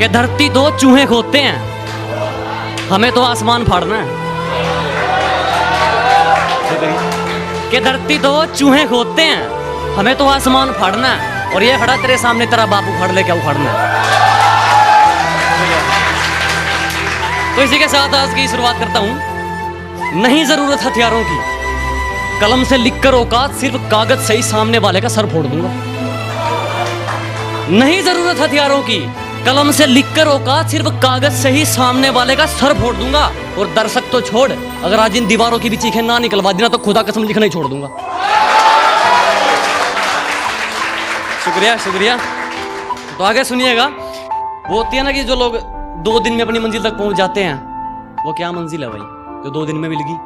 कि धरती दो चूहे खोदते हैं, हमें तो आसमान फाड़ना है। कि धरती दो चूहे खोदते हैं, हमें तो आसमान फाड़ना है। और ये खड़ा तेरे सामने तेरा बाप उखाड़ ले, क्या उखाड़ना है। तो इसी के साथ आज की शुरुआत करता हूं। नहीं जरूरत हथियारों की, कलम से लिखकर औकात, सिर्फ कागज से ही सामने वाले का सर फोड़ दूंगा। नहीं जरूरत हथियारों की, कलम से लिखकर औकात, सिर्फ कागज से ही सामने वाले का सर फोड़ दूंगा। और दर्शक तो छोड़, अगर आज इन दीवारों की भी चीखें ना निकलवा देना तो खुदा कसम लिखना ही छोड़ दूंगा। शुक्रिया शुक्रिया। तो आगे सुनिएगा। वो होती है ना कि जो लोग 2 दिन में अपनी मंजिल तक पहुंच जाते हैं, वो क्या मंजिल है भाई जो 2 दिन में मिल गई?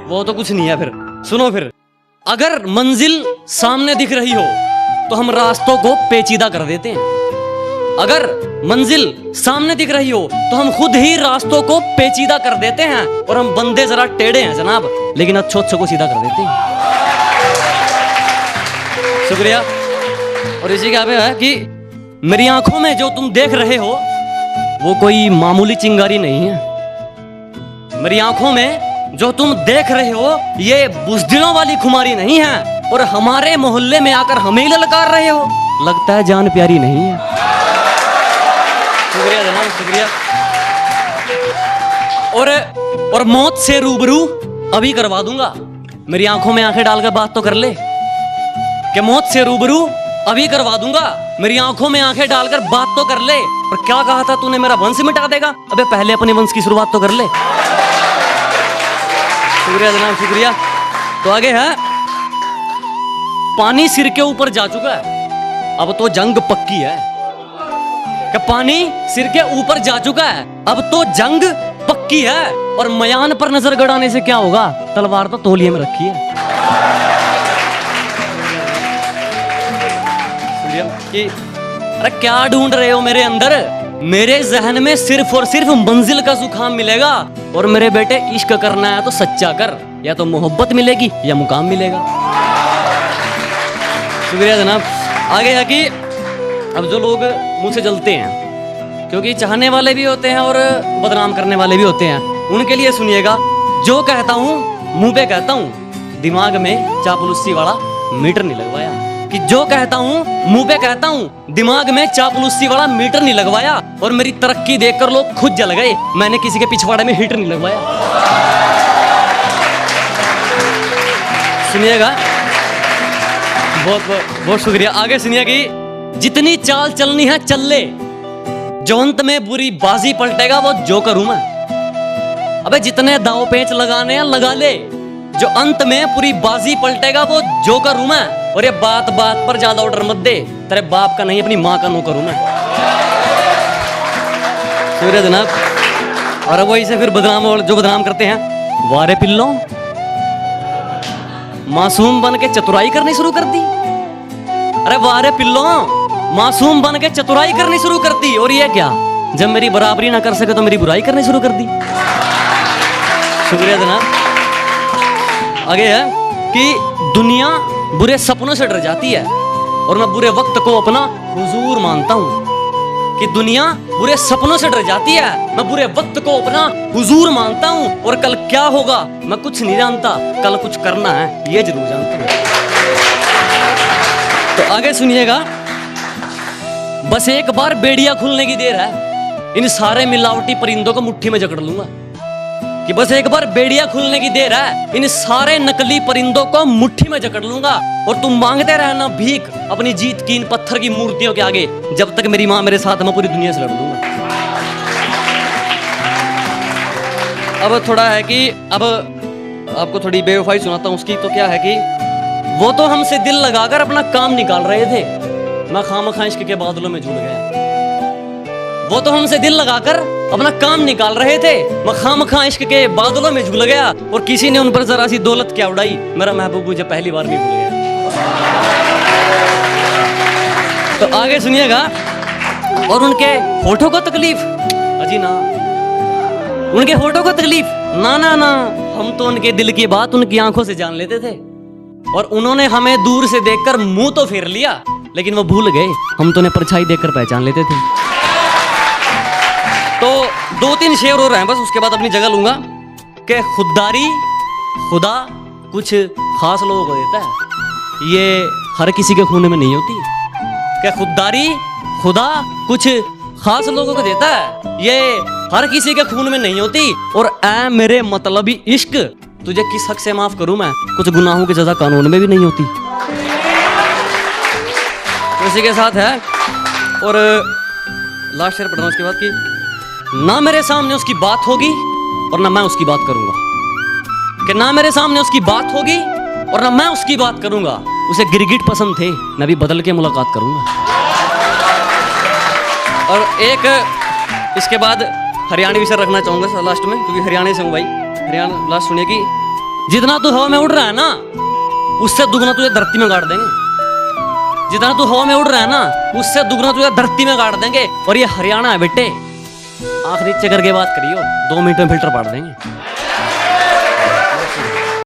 वो तो कुछ नहीं है। फिर सुनो, फिर अगर मंजिल सामने दिख रही हो तो हम रास्तों को पेचीदा कर देते हैं। अगर मंजिल सामने दिख रही हो तो हम खुद ही रास्तों को पेचीदा कर देते हैं। और हम बंदे जरा टेढ़े हैं जनाब, लेकिन अच्छों को सीधा कर देते हैं। शुक्रिया। और इसी का है कि मेरी आंखों में जो तुम देख रहे हो वो कोई मामूली चिंगारी नहीं है। मेरी आंखों में जो तुम देख रहे हो ये बुज़दिलों वाली खुमारी नहीं है। और हमारे मोहल्ले में आकर हमें ही ललकार रहे हो, लगता है जान प्यारी नहीं है। शुक्रिया जनाब, शुक्रिया। और मौत से रूबरू अभी करवा दूंगा। मेरी आंखों में आंखें डालकर बात तो कर ले। कि मौत से रूबरू अभी करवा दूंगा, मेरी आंखों में आंखें डालकर बात तो कर ले। और क्या कहा था तूने, मेरा वंश मिटा देगा? अबे पहले अपने वंश की शुरुआत तो कर ले। शुक्रिया जनाब, शुक्रिया। तो आगे है, पानी सिर के ऊपर जा चुका है, अब तो जंग पक्की है। कि पानी सिर के ऊपर जा चुका है, अब तो जंग पक्की है। और मयान पर नजर गड़ाने से क्या होगा, तलवार तो तौलिए में रखी है। कि अरे क्या ढूंढ रहे हो मेरे अंदर? मेरे जहन में सिर्फ और सिर्फ मंजिल का जुकाम मिलेगा। और मेरे बेटे, इश्क करना है तो सच्चा कर, या तो मोहब्बत मिलेगी या मुकाम मिलेगा। शुक्रिया जनाब। आगे है कि अब जो लोग मुंह से जलते हैं, क्योंकि चाहने वाले भी होते हैं और बदनाम करने वाले भी होते हैं, उनके लिए सुनिएगा। जो कहता हूँ मुंह पे कहता हूँ, दिमाग में चापलूसी वाला मीटर नहीं लगवाया। कि जो कहता हूँ मुंह पे कहता हूँ, दिमाग में चापलूसी वाला मीटर नहीं लगवाया। और मेरी तरक्की देखकर लोग खुद जल गए, मैंने किसी के पिछवाड़े में हीटर नहीं लगवाया। सुनिएगा, बहुत शुक्रिया। आगे सुनिए कि जितनी चाल चलनी है चल ले, जो अंत में बुरी बाजी पलटेगा वो जोकर हूं मैं। अबे जितने दाव पेंच लगाने हैं लगा ले, जो अंत में पूरी बाजी पलटेगा वो जोकर हूं मैं। और ये बात बात पर ज्यादा ऑर्डर मत दे, तेरे बाप का नहीं अपनी माँ का नौकर हूं मैं। शुक्रिया जनाब। और वही से फिर बदनाम, और जो बदनाम करते हैं, वारे पिल्लों मासूम बन के चतुराई करनी शुरू कर दी। अरे वारे पिल्लों, मासूम बन के चतुराई करनी शुरू कर दी। और ये क्या, जब मेरी बराबरी ना कर सके तो मेरी बुराई करनी शुरू कर दी। शुक्रिया जनाब। आगे है कि दुनिया बुरे सपनों से डर जाती है, और मैं बुरे वक्त को अपना हुजूर मानता हूँ। कि दुनिया बुरे सपनों से डर जाती है, मैं बुरे वक्त को अपना हुजूर मानता हूँ। और कल क्या होगा मैं कुछ नहीं जानता, कल कुछ करना है ये जरूर जानता हूँ। तो आगे सुनिएगा। बस एक बार बेड़िया खुलने की देर है, इन सारे मिलावटी परिंदों को मुट्ठी में जकड़ लूंगा। कि बस एक बार बेड़िया खुलने की देर है, इन सारे नकली परिंदों को मुट्ठी में जकड़ लूंगा। और तुम मांगते रहना भीख अपनी जीत की इन पत्थर की मूर्तियों के आगे, जब तक मेरी माँ मेरे साथ, मैं पूरी दुनिया से लड़ लूंगा। अब थोड़ा है कि अब आपको थोड़ी बेवफाई सुनाता हूँ उसकी। तो क्या है कि वो तो हमसे दिल लगाकर अपना काम निकाल रहे थे, मैं खामखा इश्क के बादलों में झूल गया। वो तो हमसे दिल लगाकर अपना काम निकाल रहे थे, मैं खामखा इश्क के बादलों में झूल गया। और किसी ने उन पर जरा सी दौलत क्या उड़ाई, मेरा महबूब मुझे पहली बार भी भूल गया। तो आगे सुनिएगा। और उनके होठों को तकलीफ, अजी ना, उनके होठों को तकलीफ ना ना ना, हम तो उनके दिल की बात उनकी आंखों से जान लेते थे। और उन्होंने हमें दूर से देखकर मुंह तो फेर लिया, लेकिन वो भूल गए हम तो उन्हें परछाई देखकर पहचान लेते थे। दो तीन शेर हो रहे हैं बस, उसके बाद अपनी जगह लूंगा। कि खुददारी खुदा कुछ खास लोगों को देता है, ये हर किसी के खून में नहीं होती। कि खुददारी खुदा कुछ खास लोगों को देता है, ये हर किसी के खून में नहीं होती। और ऐ मेरे मतलबी इश्क, तुझे किस हक से माफ करूं मैं, कुछ गुनाहों की सजा कानून में भी नहीं होती। तो इसी के साथ है। और लास्ट शेर पढ़ रहा हूं उसके बाद कि ना मेरे सामने उसकी बात होगी और ना मैं उसकी बात करूंगा। कि ना मेरे सामने उसकी बात होगी और ना मैं उसकी बात करूंगा। उसे गिरगिट पसंद थे, मैं भी बदल के मुलाकात करूंगा। और एक इसके बाद हरियाणवी शेर रखना चाहूंगा लास्ट में, क्योंकि हरियाणा से हूं भाई। हरियाणा लास्ट सुनिए कि जितना तू हवा में उड़ रहा है ना, उससे दुगना तुझे धरती में गाड़ देंगे। जितना तू हवा में उड़ रहा है ना, उससे दुगना तुझे धरती में गाड़ देंगे। और ये हरियाणा है बेटे, आंख नीचे करके बात करियो, 2 मिनट में फिल्टर पाड़ देंगे।